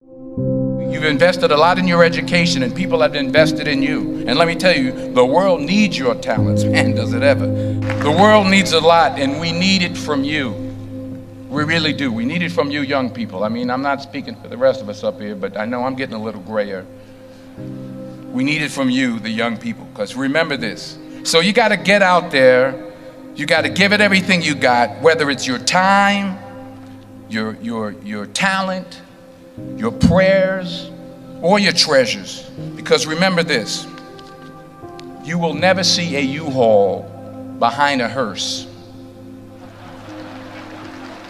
You've invested a lot in your education, and people have invested in you. And let me tell you, the world needs your talents. Man, does it ever. The world needs a lot, and we need it from you. We really do. We need it from you young people. I mean, I'm not speaking for the rest of us up here, but I know I'm getting a little grayer. We need it from you, the young people, because remember this. So you got to get out there. You got to give it everything you got, whether it's your time, your talent, your prayers, or your treasures. Because remember this, you will never see a U-Haul behind a hearse.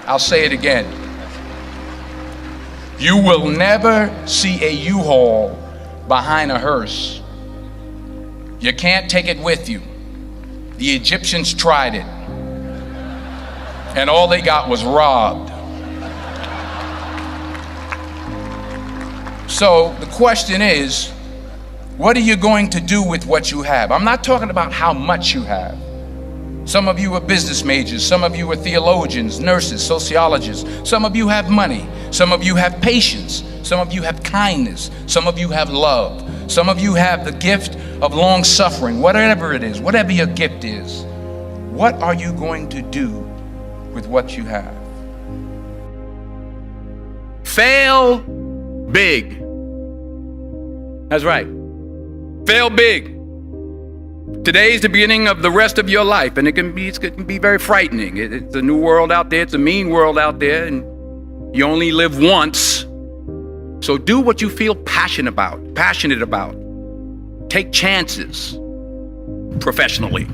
I'll say it again. You will never see a U-Haul behind a hearse. You can't take it with you. The Egyptians tried it, and all they got was robbed. So the question is, what are you going to do with what you have? I'm not talking about how much you have. Some of you are business majors, some of you are theologians, nurses, sociologists. Some of you have money, some of you have patience, some of you have kindness, some of you have love, some of you have the gift of long suffering. Whatever it is, whatever your gift is, what are you going to do with what you have? Fail big. That's right. Fail big. Today's the beginning of the rest of your life, and it can be very frightening. It's a new world out there. It's a mean world out there, and you only live once. So do what you feel passionate about. Take chances professionally.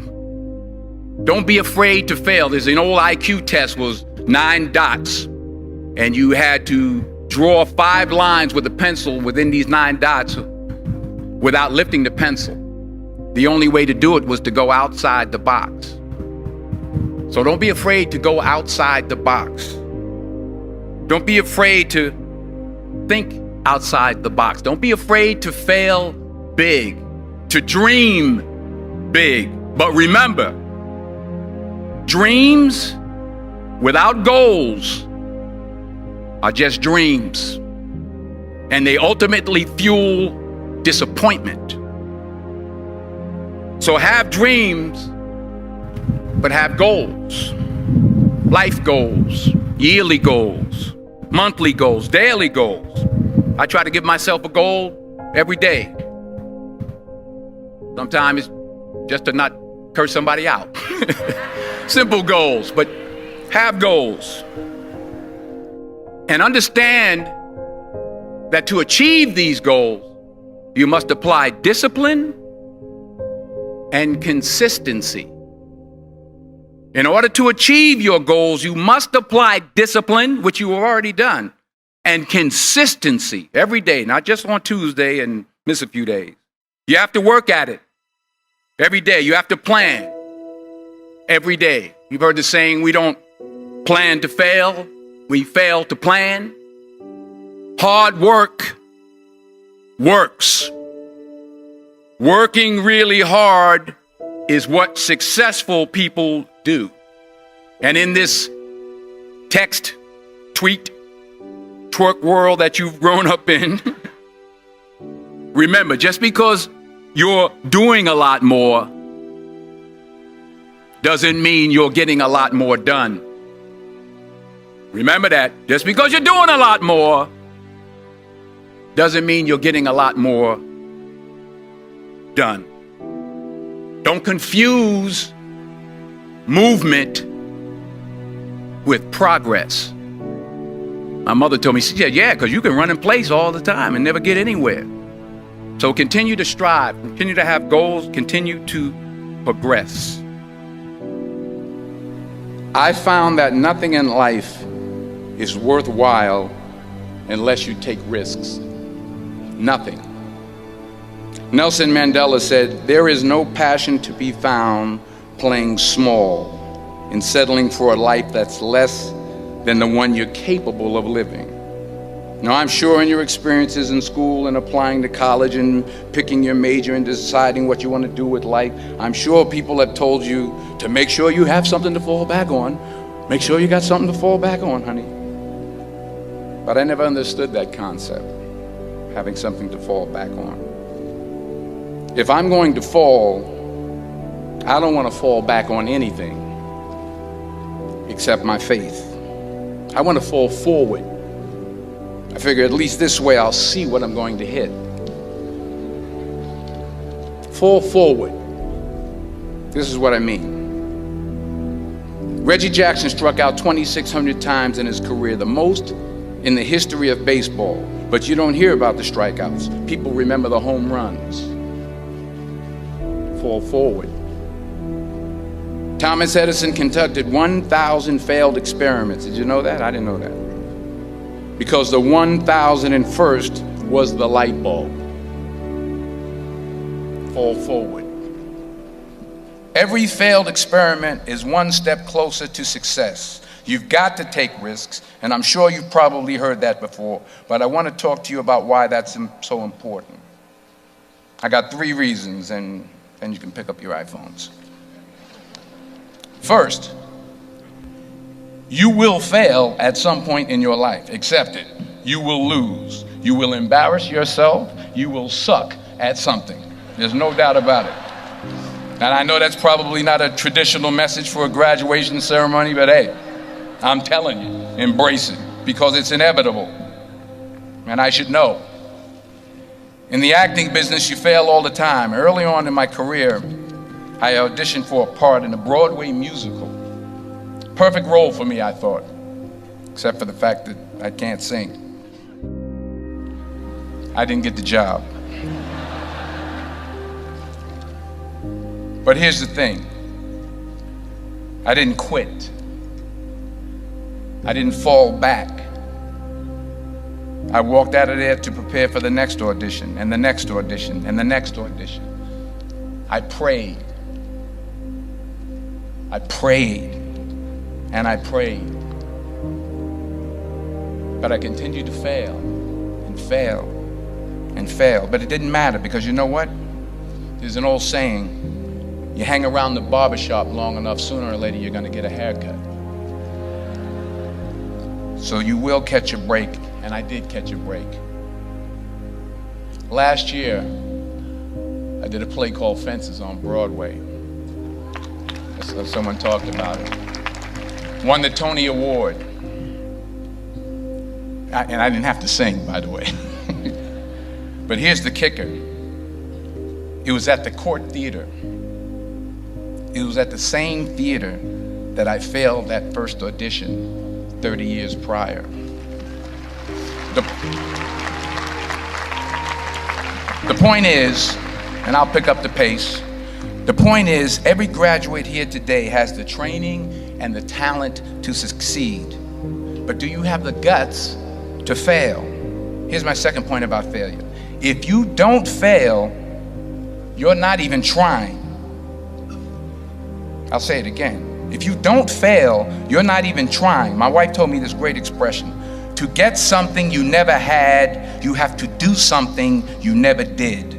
Don't be afraid to fail. There's an old IQ test, was 9 dots, and you had to draw 5 lines with a pencil within these 9 dots without lifting the pencil. The only way to do it was to go outside the box. So don't be afraid to go outside the box. Don't be afraid to think outside the box. Don't be afraid to fail big, to dream big. But remember, dreams without goals are just dreams, and they ultimately fuel disappointment. So have dreams, but have goals. Life goals, yearly goals, monthly goals, daily goals. I try to give myself a goal every day. Sometimes it's just to not curse somebody out. Simple goals, but have goals. And understand that to achieve these goals, you must apply discipline and consistency. In order to achieve your goals, you must apply discipline, which you have already done, and consistency every day, not just on Tuesday and miss a few days. You have to work at it every day. You have to plan every day. You've heard the saying, we don't plan to fail, we fail to plan. Hard work works. Working really hard is what successful people do. And in this text, tweet, twerk world that you've grown up in, remember, just because you're doing a lot more doesn't mean you're getting a lot more done. Remember that. Just because you're doing a lot more doesn't mean you're getting a lot more done. Don't confuse movement with progress. My mother told me, she said, yeah, because you can run in place all the time and never get anywhere. So continue to strive, continue to have goals, continue to progress. I found that nothing in life is worthwhile unless you take risks. Nothing. Nelson Mandela said, there is no passion to be found playing small and settling for a life that's less than the one you're capable of living. Now, I'm sure in your experiences in school and applying to college and picking your major and deciding what you want to do with life, I'm sure people have told you to make sure you have something to fall back on. Make sure you got something to fall back on, honey. But I never understood that concept, having something to fall back on. If I'm going to fall, I don't want to fall back on anything except my faith. I want to fall forward. I figure at least this way I'll see what I'm going to hit. Fall forward. This is what I mean. Reggie Jackson struck out 2,600 times in his career, the most in the history of baseball. But you don't hear about the strikeouts. People remember the home runs. Fall forward. Thomas Edison conducted 1,000 failed experiments. Did you know that? I didn't know that. Because the 1,001st was the light bulb. Fall forward. Every failed experiment is one step closer to success. You've got to take risks, and I'm sure you've probably heard that before, but I want to talk to you about why that's so important. I got 3 reasons, and then you can pick up your iPhones. First, you will fail at some point in your life. Accept it. You will lose. You will embarrass yourself. You will suck at something. There's no doubt about it. And I know that's probably not a traditional message for a graduation ceremony, but hey, I'm telling you, embrace it, because it's inevitable. And I should know. In the acting business, you fail all the time. Early on in my career, I auditioned for a part in a Broadway musical. Perfect role for me, I thought, except for the fact that I can't sing. I didn't get the job. But here's the thing. I didn't quit. I didn't fall back. I walked out of there to prepare for the next audition, and the next audition, and the next audition. I prayed. I prayed, and I prayed. But I continued to fail, and fail, and fail. But it didn't matter, because you know what? There's an old saying, you hang around the barbershop long enough, sooner or later you're going to get a haircut. So you will catch a break, and I did catch a break. Last year, I did a play called Fences on Broadway. Someone talked about it. Won the Tony Award. And I didn't have to sing, by the way. But here's the kicker. It was at the Court Theater. It was at the same theater that I failed that first audition 30 years prior. The point is, and I'll pick up the pace, the point is every graduate here today has the training and the talent to succeed. But do you have the guts to fail? Here's my second point about failure. If you don't fail, you're not even trying. I'll say it again. If you don't fail, you're not even trying. My wife told me this great expression. To get something you never had, you have to do something you never did.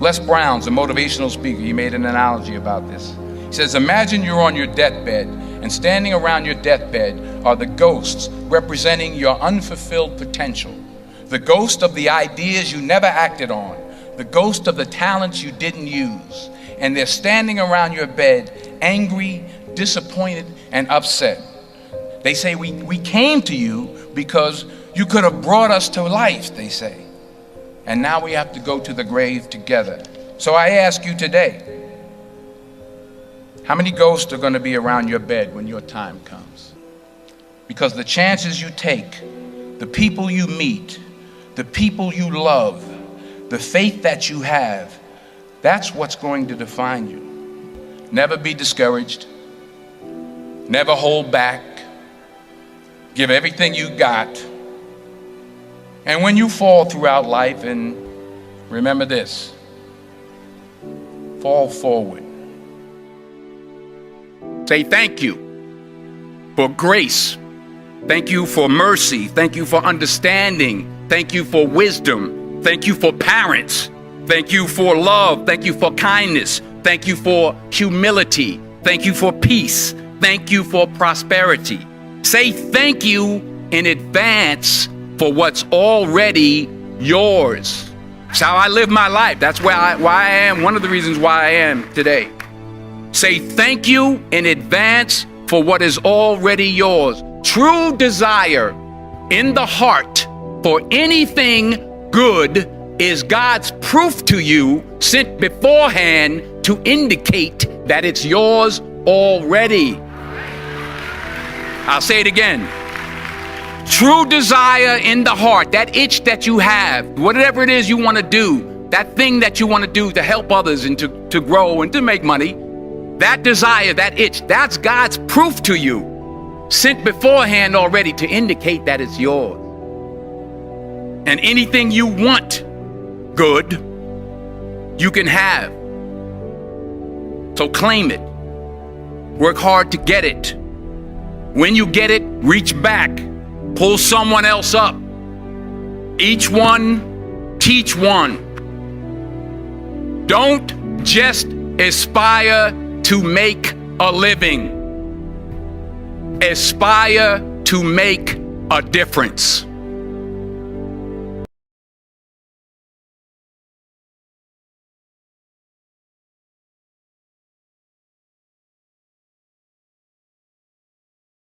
Les Brown's a motivational speaker. He made an analogy about this. He says, imagine you're on your deathbed, and standing around your deathbed are the ghosts representing your unfulfilled potential. The ghost of the ideas you never acted on. The ghost of the talents you didn't use. And they're standing around your bed, angry, disappointed, and upset. They say, we came to you because you could have brought us to life, they say. And now we have to go to the grave together. So I ask you today, how many ghosts are going to be around your bed when your time comes? Because the chances you take, the people you meet, the people you love, the faith that you have, that's what's going to define you. Never be discouraged. Never hold back. Give everything you got. And when you fall throughout life, and remember this, fall forward. Say thank you for grace. Thank you for mercy. Thank you for understanding. Thank you for wisdom. Thank you for parents. Thank you for love. Thank you for kindness. Thank you for humility. Thank you for peace. Thank you for prosperity. Say thank you in advance for what's already yours. It's how I live my life. That's why I am, one of the reasons why I am today. Say thank you in advance for what is already yours. True desire in the heart for anything good is God's proof to you, sent beforehand to indicate that it's yours already. I'll say it again. True desire in the heart, that itch that you have, whatever it is you want to do, that thing that you want to do to help others and to grow and to make money, that desire, that itch, that's God's proof to you, sent beforehand already to indicate that it's yours. And anything you want good, you can have. So claim it. Work hard to get it. When you get it, reach back. Pull someone else up. Each one, teach one. Don't just aspire to make a living. Aspire to make a difference.